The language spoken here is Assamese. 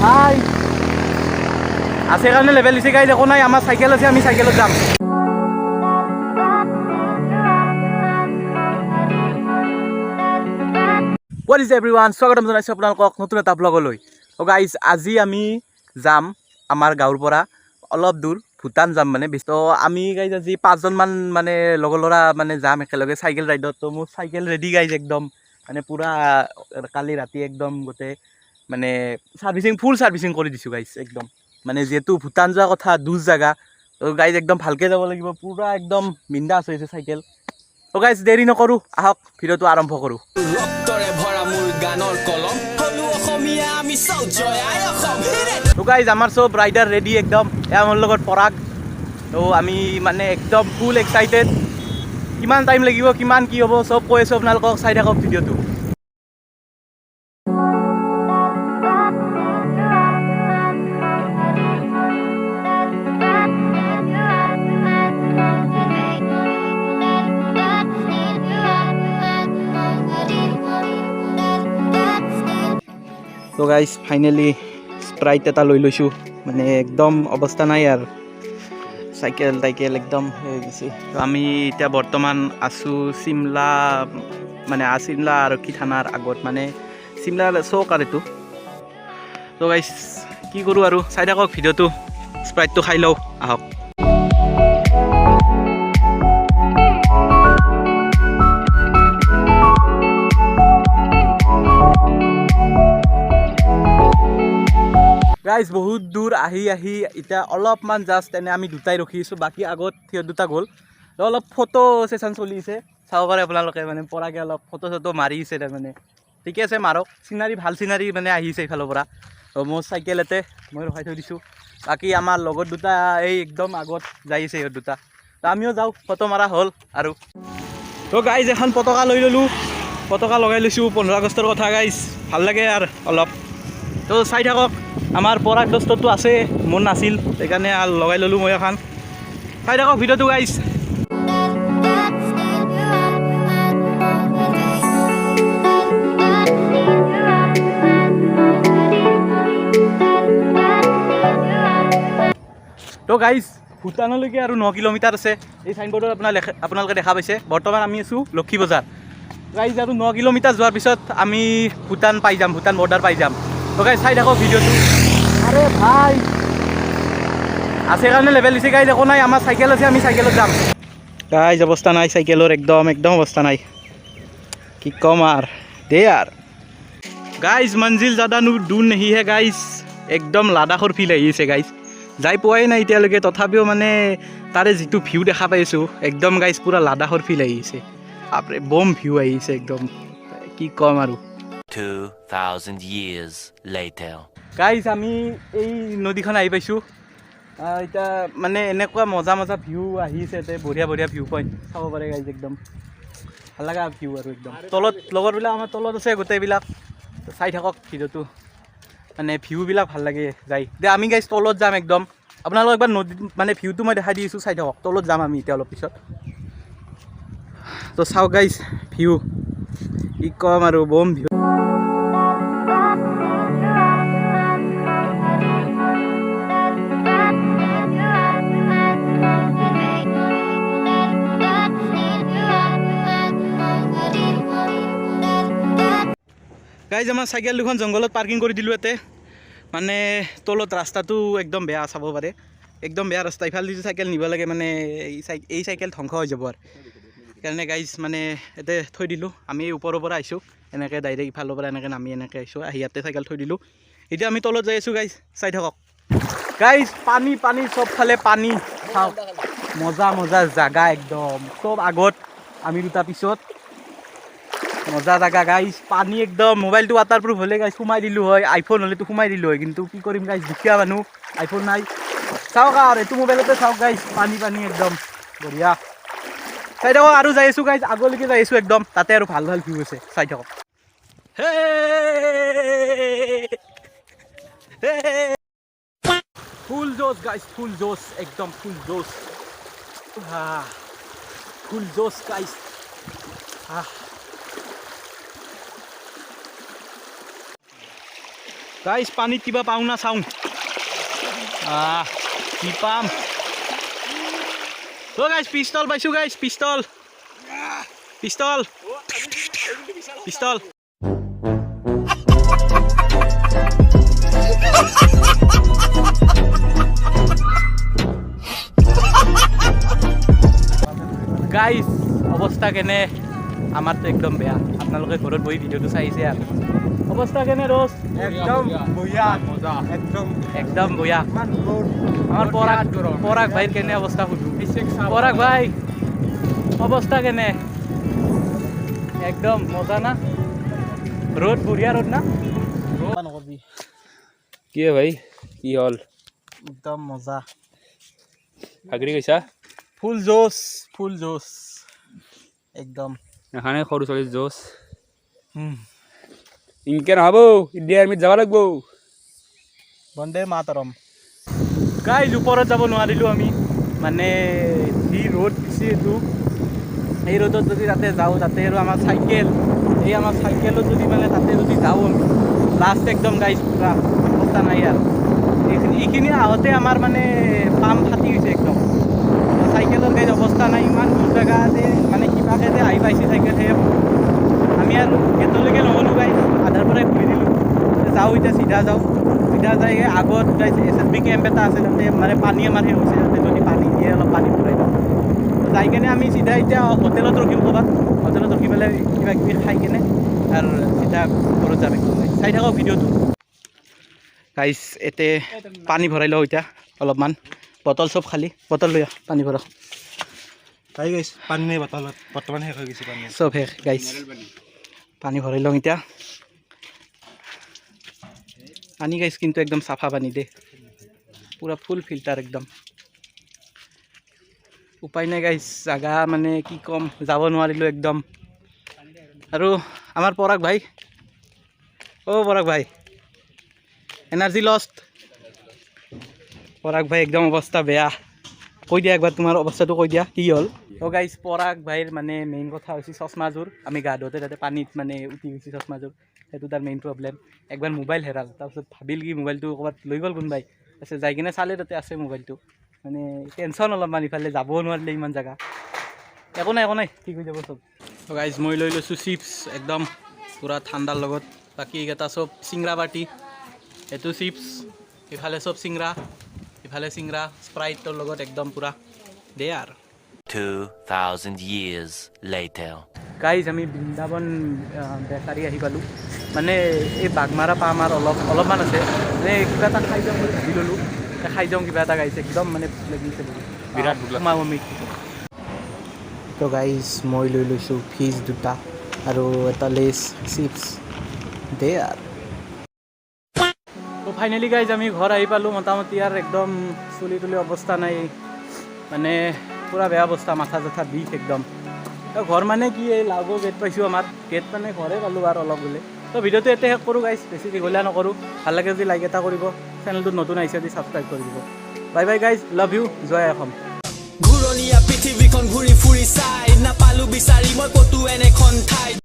ভাই আছে কাৰণে লেভেল দিছে গাইজ একো নাই আমাৰ চাইকেল আছে আমি চাইকেলত যাম What is everyone? স্বাগতম জনাইছো আপোনালোকক নতুন এটা ব্লগলৈ তো গাইজ আজি আমি যাম আমাৰ গাঁৱৰ পৰা অলপ দূৰ ভূটান যাম মানে তো আমি গাইজ আজি 5জন মান মানে লগৰ ল'ৰা মানে যাম একেলগে চাইকেল ৰাইডত তো মোৰ চাইকেল ৰেডি গাইজ একদম মানে পুৰা কালি ৰাতি একদম গোটেই মানে সাৰ্ভিসিং ফুল সাৰ্ভিসিং কৰি দিছো গাইজ একদম মানে যেহেতু ভূটান যোৱা কথা দূৰ জায়গা তো গাইজ একদম ভালকে যাব লাগিব পুৰা একদম বিন্দাছ হৈছে চাইকেল তো গাইজ দেৰি নকৰো আহক ভিডিঅ'টো আৰম্ভ কৰো ৰক্তৰে ভৰা মোৰ গানৰ কলম হলু অসমীয়া আমি চাও জয় আই অসম তো গাইজ আমাৰ সব ৰাইডাৰ ৰেডি একদম আমাৰ লগত পৰাগ তো আমি মানে একদম ফুল এক্সাইটেড কিমান টাইম লাগিব কিমান কি হ'ব সব কৈ আছো আপোনালোকক চাই থাকক ভিডিঅ'টো তো গাইজ ফাইনেলি স্প্ৰাইট এটা লৈ লৈছোঁ মানে একদম অৱস্থা নাই আৰু চাইকেল টাইকেল একদম হৈ গৈছে তো আমি এতিয়া বৰ্তমান আছোঁ চিমলা মানে চিমলা আৰক্ষী থানাৰ আগত মানে চিমলা চৌক আৰু এইটো তো গাইজ কি কৰোঁ আৰু চাই থাকক ভিডিঅ'টো স্প্ৰাইটটো খাই লওঁ আহক গাইজ বহুত দূৰ আহি এতিয়া অলপমান জাষ্ট এনে আমি দুটাই ৰখি আছোঁ বাকী আগত সিহঁত দুটা গ'ল অলপ ফটো ছেশ্যন চলি আছে চাব পাৰে আপোনালোকে মানে পৰাকৈ অলপ ফটো চটো মাৰিছে তাৰমানে ঠিকে আছে মাৰক চিনাৰী ভাল চিনাৰী মানে আহিছে এইফালৰ পৰা মোৰ চাইকেল এতে মই ৰখাই থৈ দিছোঁ বাকী আমাৰ লগত দুটা এই একদম আগত যাই আছে সিহঁত দুটা তো আমিও যাওঁ ফটো মাৰা হ'ল আৰু তো গাইজ এখন পতাকা লৈ ল'লোঁ পতাকা লগাই লৈছোঁ 15 আগষ্টৰ কথা গাইজ ভাল লাগে আৰু অলপ তো চাই থাকক আমাৰ পৰাগ দস্তটো আছে মোৰ নাছিল সেইকাৰণে লগাই ল'লোঁ মই এখন চাই থাকক ভিডিঅ'টো গাইজ তো গাইজ ভূটানলৈকে আৰু 9 কিলোমিটাৰ আছে এই চাইনবোৰ্ডত আপোনালোকে দেখা পাইছে বৰ্তমান আমি আছোঁ লক্ষী বজাৰ গাইজ আৰু 9 কিলোমিটাৰ যোৱাৰ পিছত আমি ভূটান পাই যাম ভূটান বৰ্ডাৰ পাই যাম তো গাইজ চাই থাকক ভিডিঅ'টো আৰে ভাই আছে কাৰণে লেভেল দিছে গাইজ একো নাই আমাৰ চাইকেল আছে আমি চাইকেলত যাম গাইজ অৱস্থা নাই চাইকেলৰ একদম অৱস্থা নাই কি কম আৰু দে আৰু গাইজ মঞ্জিল জাদা দূৰ নেহি হে গাইজ একদম লাডাখৰ ফিল আহিছে গাইজ যাই পোৱাই নাই এতিয়ালৈকে তথাপিও মানে তাৰে যিটো ভিউ দেখা পাইছোঁ একদম গাইজ পুৰা লাডাখৰ ফিল আহিছে বাপৰে বম ভিউ আহিছে একদম কি ক'ম আৰু 2000 years later গাইজ আমি এই নদীখন আহি পাইছোঁ এতিয়া মানে এনেকুৱা মজা ভিউ আহিছে ইয়াতে বঢ়িয়া ভিউ পইণ্ট চাব পাৰে গাইজ একদম ভাল লগা ভিউ আৰু একদম তলত লগৰবিলাক আমাৰ তলত আছে গোটেইবিলাক চাই থাকক ভিডিঅ'টো মানে ভিউবিলাক ভাল লাগে যাই দে আমি গাইজ তলত যাম একদম আপোনালোকক একবাৰ নদী মানে ভিউটো মই দেখাই দি আছোঁ চাই থাকক তলত যাম আমি এতিয়া অলপ পিছত তো চাওক গাইজ ভিউ কি ক'ম আৰু বম ভিউ গাইজ আমাৰ চাইকেল দুখন জংঘলত পাৰ্কিং কৰি দিলোঁ ইয়াতে মানে তলত ৰাস্তাটো একদম বেয়া চাব পাৰে একদম বেয়া ৰাস্তা ইফালে যিটো চাইকেল নিব লাগে মানে এই চাইকেল ধ্বংস হৈ যাব আৰু সেইকাৰণে গাইজ মানে ইয়াতে থৈ দিলোঁ আমি ওপৰৰ পৰা আহিছোঁ এনেকৈ ডাইৰেক্ট ইফালৰ পৰা এনেকৈ নামি এনেকৈ আহিছোঁ আহি ইয়াতে চাইকেল থৈ দিলোঁ এতিয়া আমি তলত যাই আছোঁ গাইজ চাই থাকক গাইজ পানী চবফালে পানী চাওক মজা জাগা একদম চব আগত আমি দুটা পিছত মজা জাগা গাইজ পানী একদম মোবাইলটো ৱাটাৰপ্ৰুফ হ'লে গাইজ সোমাই দিলোঁ হয় আইফোন হ'লেতো সোমাই দিলোঁ হয় কিন্তু কি কৰিম গাইজ দুখীয়া মানুহ আইফোন নাই চাওক আৰু এইটো মোবাইলতে চাওক গাইজ পানী একদম বঢ়িয়া চাই থাকক আৰু যাই আছোঁ গাইজ আগলৈকে যাই আছোঁ একদম তাতে আৰু ভাল ভিউ আছে চাই থাকক ফুল জোচ গাইজ ফুল জোচ একদম ফুল জোচ গাইজ গাইজ পানীত কিবা পাওঁ না চাওঁ কি পাম গাইজ পিষ্টল পাইছোঁ guys pistol pistol pistol guys অৱস্থা কেনে আমাৰতো একদম বেয়া আপোনালোকে ঘৰত বহি ভিডিঅ'টো চাইছে আৰু অৱস্থা কেনে ৰোজ একদম বঢ়িয়া মজা একদম বঢ়িয়া আমাৰ পৰাগ ভাইৰ কেনে অৱস্থা সুধো পৰাগ ভাই অৱস্থা কেনে একদম মজা না ৰ'দ বঢ়িয়া ৰ'দ না নকবি কি ভাই কি হ'ল একদম মজা ভাগৰি গৈছা ফুল জোচ একদম এখানে সৰু ছোৱালী জোচ ইনকে নহ'ব ইণ্ডিয়া আৰ্মিত যাব লাগিব বন্দে মাতৰম গাইজ ওপৰত যাব নোৱাৰিলোঁ আমি মানে যি ৰ'দ দিছে এইটো এই ৰ'দত যদি তাতে যাওঁ তাতে আৰু আমাৰ চাইকেলত যদি মানে তাতে যদি যাওঁ লাষ্ট একদম গাইজ পুৰা অৱস্থা নাই আৰু এইখিনি আহোঁতে আমাৰ মানে পাম ফাটি গৈছে একদম চাইকেলৰ গাইজ অৱস্থা নাই ইমান দূৰ জেগাতে মানে কিবাকৈ যে আহি পাইছে চাইকেল সেয়ে আমি আৰু গেটলৈকে নগ'লোঁ গাইজ আধাৰ পৰাই ঘূৰি দিলোঁ যাওঁ এতিয়া চিধা যাই আগত গাইজ SSB কেম্প এটা আছে তাতে মানে পানী আমাৰ সেই হৈছে তাতে যদি পানী দিয়ে অলপ পানী ভৰাই দিওঁ যাই কেনে আমি চিধা এতিয়া হোটেলত ৰখিম ক'ৰবাত হোটেলত ৰখি পেলাই কিবা কিবি খাই কেনে আৰু চিধা ঘৰত যাম একদম চাই থাকক ভিডিঅ'টো গাইজ এতে পানী ভৰাই লওঁ এতিয়া অলপমান বটল চব খালী বটল লৈ পানী ভৰাওঁ তাই গাইছ পানী নাই বটলত বৰ্তমান শেষ হৈ গৈছে পানী চব শেষ গাইজ পানী ভৰাই লওঁ এতিয়া পানী গাইজ কিন্তু একদম চাফা পানী দেই পুৰা ফুল ফিল্টাৰ একদম উপায় নাই গাইজ জাগা মানে কি ক'ম যাব নোৱাৰিলোঁ একদম আৰু আমাৰ পৰাগ ভাই পৰাগ ভাই এনাৰ্জি লষ্ট পৰাগ ভাই একদম অৱস্থা বেয়া কৈ দিয়া একবাৰ তোমাৰ অৱস্থাটো কৈ দিয়া কি হ'ল গাইজ পৰাগ ভাইৰ মানে মেইন কথা হৈছে চশমাযোৰ আমি গা ধোঁতে তাতে পানীত মানে উঠি গৈছে চশমাযোৰ সেইটো তাৰ মেইন প্ৰব্লেম একবাৰ মোবাইল হেৰাল তাৰপিছত ভাবিল কি মোবাইলটো ক'ৰবাত লৈ গ'ল কোনোবাই তাৰপিছত যাই কিনে চালে তাতে আছে মোবাইলটো মানে টেনশ্যন অলপমান ইফালে যাবও নোৱাৰিলে ইমান জেগা একো নাই ঠিক হৈ যাব চব গাইজ মই লৈ লৈছোঁ চিপছ একদম পূৰা ঠাণ্ডাৰ লগত বাকী এইকেইটা চব চিংৰা পাৰ্টি এইটো চিপছ ইফালে চব চিংৰা ইফালে চিংৰা স্প্ৰাইটৰ লগত একদম পূৰা দে আৰু 2,000 years later. গাইজ আমি বৃন্দাবন বেকাৰী আহি পালোঁ মানে এই বাগমাৰা পাম আৰু অলপমান আছে মানে কিবা এটা খাই যাওঁ বুলি ভাবি ল'লোঁ খাই যাওঁ কিবা এটা গাইছে একদম মানে ভোক লাগিছে বিৰাট ভোক আমি তো গাইজ মই লৈ লৈছোঁ ফিজ দুটা আৰু এটা লেছ চিপছ দে আৰু তো ফাইনেলি গাইজ আমি ঘৰ আহি পালোঁ মোটামুটি আৰু একদম চুলি তুলি অৱস্থা নাই মানে পুৰা বেয়া অৱস্থা মাথা চাথা বিষ একদম তো ঘৰ মানে কি এই লাগো গেট পাইছোঁ আমাৰ গেট মানে ঘৰে পালোঁ আৰু অলপ বোলে তো ভিডিঅ'টো এতিয়া শেষ কৰোঁ গাইজ বেছি দীঘলীয়া নকৰোঁ ভাল লাগে যদি লাইক এটা কৰিব চেনেলটোত নতুন আহিছে যদি ছাবস্ক্ৰাইব কৰি দিব bye bye guys love you জয় অসম ঘূৰণীয়া পৃথিৱীখন ঘূৰি ফুৰি চাই নাপালোঁ বিচাৰি মই ক'তো এনেখন ঠাই